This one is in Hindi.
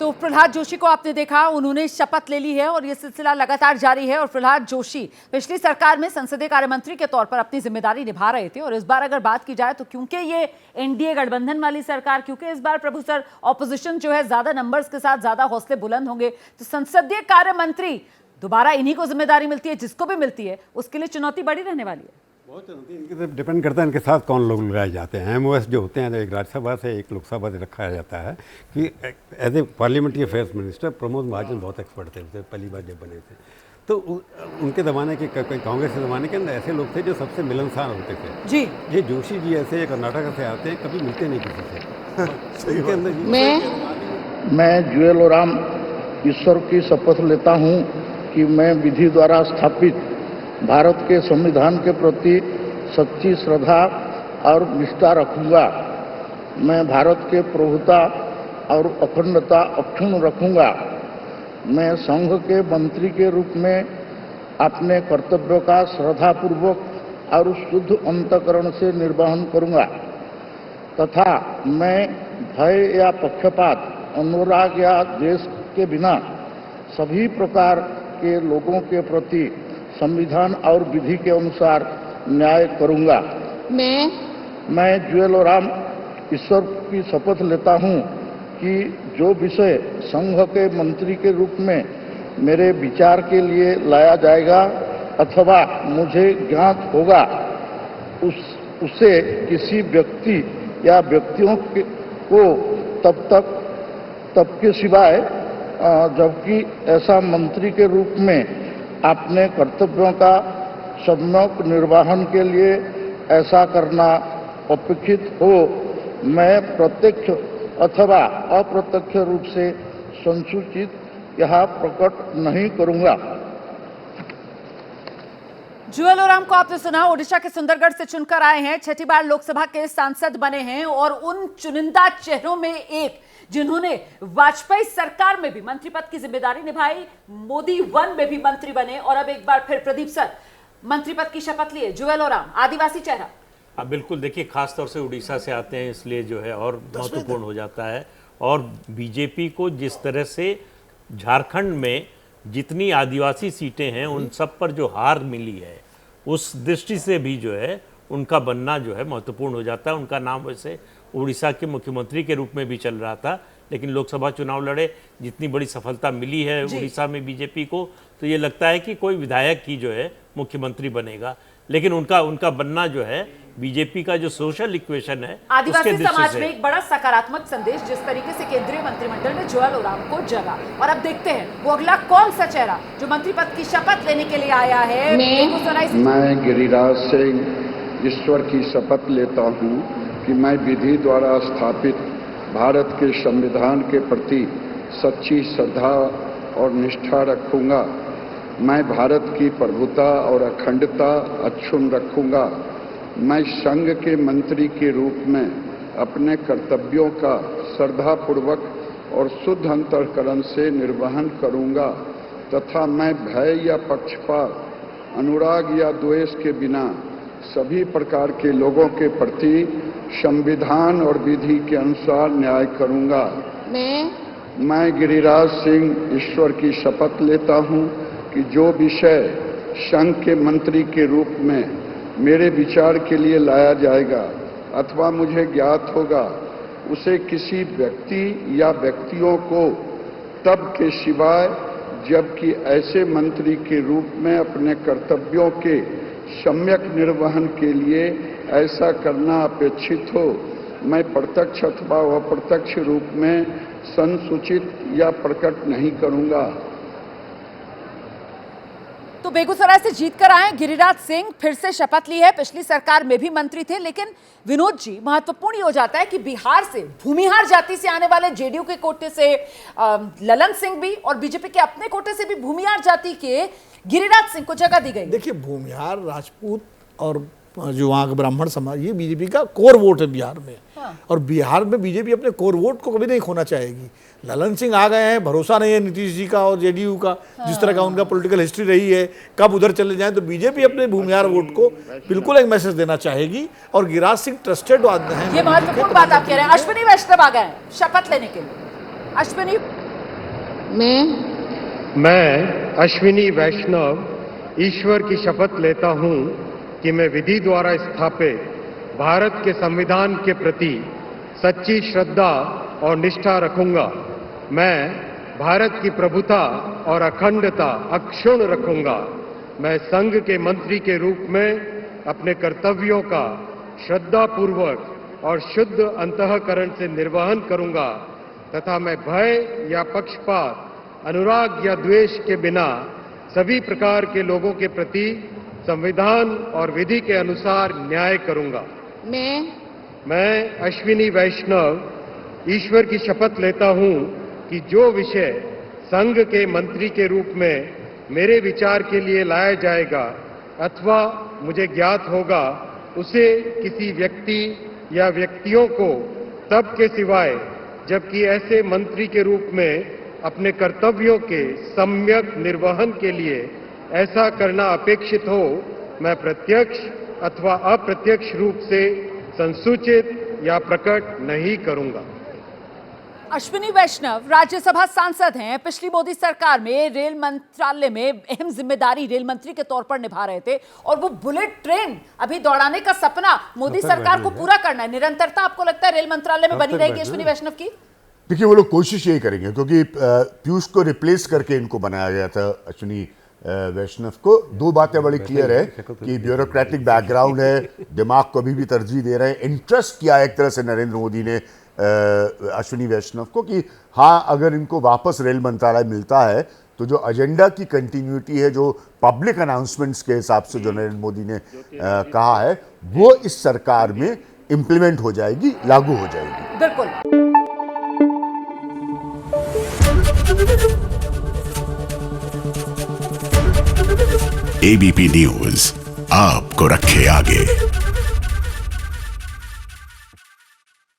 तो प्रहलाद जोशी को आपने देखा, उन्होंने शपथ ले ली है और ये सिलसिला लगातार जारी है। और प्रहलाद जोशी पिछली सरकार में संसदीय कार्य मंत्री के तौर पर अपनी जिम्मेदारी निभा रहे थे। और इस बार अगर बात की जाए तो क्योंकि ये एनडीए गठबंधन वाली सरकार, क्योंकि इस बार प्रभु सर ऑपोजिशन जो है ज्यादा नंबर्स के साथ ज्यादा हौसले बुलंद होंगे, तो संसदीय कार्य मंत्री दोबारा इन्हीं को जिम्मेदारी मिलती है। जिसको भी मिलती है उसके लिए चुनौती बड़ी रहने वाली है। बहुत चुनौती इनके तरफ डिपेंड करता है इनके साथ कौन लोग लगाए जाते हैं। एमओएस जो होते हैं, एक राज्यसभा से एक लोकसभा से रखा जाता है कि as a parliamentary affairs minister Pramod Mahajan बहुत एक्सपर्ट थे, पहली बार जब बने थे। तो उनके ज़माने के कांग्रेस के ज़माने के अंदर ऐसे लोग थे जो सबसे मिलनसार होते थे जी। ये जोशी जी ऐसे कर्नाटक से आते हैं, कभी मिलते नहीं किसी से। इनके अंदर मैं जुएल ओराम ईश्वर की शपथ लेता हूं कि मैं विधि द्वारा स्थापित भारत के संविधान के प्रति सच्ची श्रद्धा और निष्ठा रखूंगा। मैं भारत के प्रभुता और अखंडता अक्षुण्ण रखूंगा। मैं संघ के मंत्री के रूप में अपने कर्तव्यों का श्रद्धापूर्वक और शुद्ध अंतःकरण से निर्वहन करूंगा तथा मैं भय या पक्षपात, अनुराग या द्वेष के बिना सभी प्रकार के लोगों के प्रति संविधान और विधि के अनुसार न्याय करूंगा। मैं जुएल ओराम ईश्वर की शपथ लेता हूं कि जो विषय संघ के मंत्री के रूप में मेरे विचार के लिए लाया जाएगा अथवा मुझे ज्ञात होगा, उसे किसी व्यक्ति या व्यक्तियों को तब के सिवाय, जबकि ऐसा मंत्री के रूप में अपने कर्तव्यों का सम्यक निर्वहन के लिए ऐसा करना अपेक्षित हो, मैं प्रत्यक्ष अथवा अप्रत्यक्ष रूप से संसूचित यह प्रकट नहीं करूंगा। जुएल ओराम को आपने सुना, ओडिशा के सुंदरगढ़ से चुनकर आए हैं, छठी बार लोकसभा के सांसद बने हैं और उन चुनिंदा चेहरों में एक जिन्होंने वाजपेयी सरकार में भी मंत्री पद की जिम्मेदारी निभाई, मोदी 1 में भी मंत्री बने और अब एक बार फिर प्रदीप सर मंत्री पद की शपथ लिए। जुएल ओराम, आदिवासी चेहरा। हाँ बिल्कुल, देखिए खास तौर से उड़ीसा से आते हैं इसलिए जो है और महत्वपूर्ण हो जाता है। और बीजेपी को जिस तरह से झारखंड में जितनी आदिवासी सीटें हैं उन सब पर जो हार मिली है, उस दृष्टि से भी जो है उनका बनना जो है महत्वपूर्ण हो जाता है। उनका नाम वैसे उड़ीसा के मुख्यमंत्री के रूप में भी चल रहा था, लेकिन लोकसभा चुनाव लड़े, जितनी बड़ी सफलता मिली है उड़ीसा में बीजेपी को, तो ये लगता है कि कोई विधायक ही जो है मुख्यमंत्री बनेगा। लेकिन उनका बनना जो है बीजेपी का जो सोशल इक्वेशन है, आदिवासी समाज में एक बड़ा सकारात्मक संदेश जिस तरीके से केंद्रीय मंत्रिमंडल ने जुएल ओराम को जगा। और अब देखते हैं वो अगला कौन सा चेहरा जो मंत्री पद की शपथ लेने के लिए आया है। मैं गिरिराज सिंह ईश्वर की शपथ लेता हूँ कि मैं विधि द्वारा स्थापित भारत के संविधान के प्रति सच्ची श्रद्धा और निष्ठा रखूंगा। मैं भारत की प्रभुता और अखंडता अक्षुण्ण रखूंगा। मैं संघ के मंत्री के रूप में अपने कर्तव्यों का श्रद्धापूर्वक और शुद्ध अंतःकरण से निर्वहन करूंगा तथा मैं भय या पक्षपात, अनुराग या द्वेष के बिना सभी प्रकार के लोगों के प्रति संविधान और विधि के अनुसार न्याय करूंगा। मैं गिरिराज सिंह ईश्वर की शपथ लेता हूं कि जो विषय संघ के मंत्री के रूप में मेरे विचार के लिए लाया जाएगा अथवा मुझे ज्ञात होगा, उसे किसी व्यक्ति या व्यक्तियों को तब के सिवाय, जबकि ऐसे मंत्री के रूप में अपने कर्तव्यों के सम्यक निर्वहन के लिए ऐसा करना अपेक्षित हो, मैं प्रत्यक्ष अथवा अप्रत्यक्ष रूप में संसूचित या प्रकट नहीं करूंगा। तो बेगूसराय से जीतकर आए गिरिराज सिंह, फिर से शपथ ली है। पिछली सरकार में भी मंत्री थे, लेकिन विनोद जी महत्वपूर्ण हो जाता है कि बिहार से भूमिहार जाति से आने वाले जेडीयू के कोटे से ललन सिंह भी और बीजेपी के अपने कोटे से भी भूमिहार जाति के गिरिराज सिंह को जगह दी गई। देखिए, भूमिहार, राजपूत और जो वहाँ का ब्राह्मण समाज, ये बीजेपी का कोर वोट है बिहार में। और बिहार में बीजेपी अपने कोर वोट को कभी नहीं खोना चाहेगी। ललन सिंह आ गए हैं, भरोसा नहीं है नीतीश जी का और जेडीयू का, जिस तरह का उनका पॉलिटिकल हिस्ट्री रही है, कब उधर चले जाएं। तो बीजेपी अपने भूमिहार वोट को बिल्कुल एक मैसेज देना चाहेगी। और गिरिराज सिंह ट्रस्टेड हैं। ये महत्वपूर्ण बात आप कह रहे हैं। अश्विनी वैष्णव आ गए शपथ लेने के लिए। अश्विनी, मैं अश्विनी वैष्णव ईश्वर की शपथ लेता हूं कि मैं विधि द्वारा स्थापित भारत के संविधान के प्रति सच्ची श्रद्धा और निष्ठा रखूंगा। मैं भारत की प्रभुता और अखंडता अक्षुण्ण रखूंगा। मैं संघ के मंत्री के रूप में अपने कर्तव्यों का श्रद्धापूर्वक और शुद्ध अंतःकरण से निर्वहन करूंगा तथा मैं भय या पक्षपात, अनुराग या द्वेष के बिना सभी प्रकार के लोगों के प्रति संविधान और विधि के अनुसार न्याय करूंगा। मैं अश्विनी वैष्णव ईश्वर की शपथ लेता हूं कि जो विषय संघ के मंत्री के रूप में मेरे विचार के लिए लाया जाएगा अथवा मुझे ज्ञात होगा, उसे किसी व्यक्ति या व्यक्तियों को तब के सिवाय जबकि ऐसे मंत्री के रूप में अपने कर्तव्यों के सम्यक निर्वहन के लिए ऐसा करना अपेक्षित हो, मैं प्रत्यक्ष अथवा अप्रत्यक्ष रूप से संसूचित या प्रकट नहीं करूंगा। अश्विनी वैष्णव राज्यसभा सांसद हैं। पिछली मोदी सरकार में रेल मंत्रालय में अहम जिम्मेदारी रेल मंत्री के तौर पर निभा रहे थे और वो बुलेट ट्रेन अभी दौड़ाने का सपना मोदी सरकार को पूरा करना है। निरंतरता आपको लगता है रेल मंत्रालय में बनी रहेगी अश्विनी वैष्णव की? देखिए, वो लोग कोशिश यही करेंगे क्योंकि पीयूष को रिप्लेस करके इनको बनाया गया था अश्विनी वैष्णव को। दो बातें बड़ी क्लियर है कि ब्यूरोक्रेटिक बैकग्राउंड है, दिमाग को अभी भी तरजीह दे रहे हैं। इंटरेस्ट किया एक तरह से नरेंद्र मोदी ने अश्विनी वैष्णव को कि हाँ, अगर इनको वापस रेल मंत्रालय मिलता है तो जो एजेंडा की कंटिन्यूटी है, जो पब्लिक अनाउंसमेंट्स के हिसाब से जो नरेंद्र मोदी ने कहा है, वो इस सरकार में इम्प्लीमेंट हो जाएगी, लागू हो जाएगी। बिल्कुल। एबीपी न्यूज आपको रखे आगे।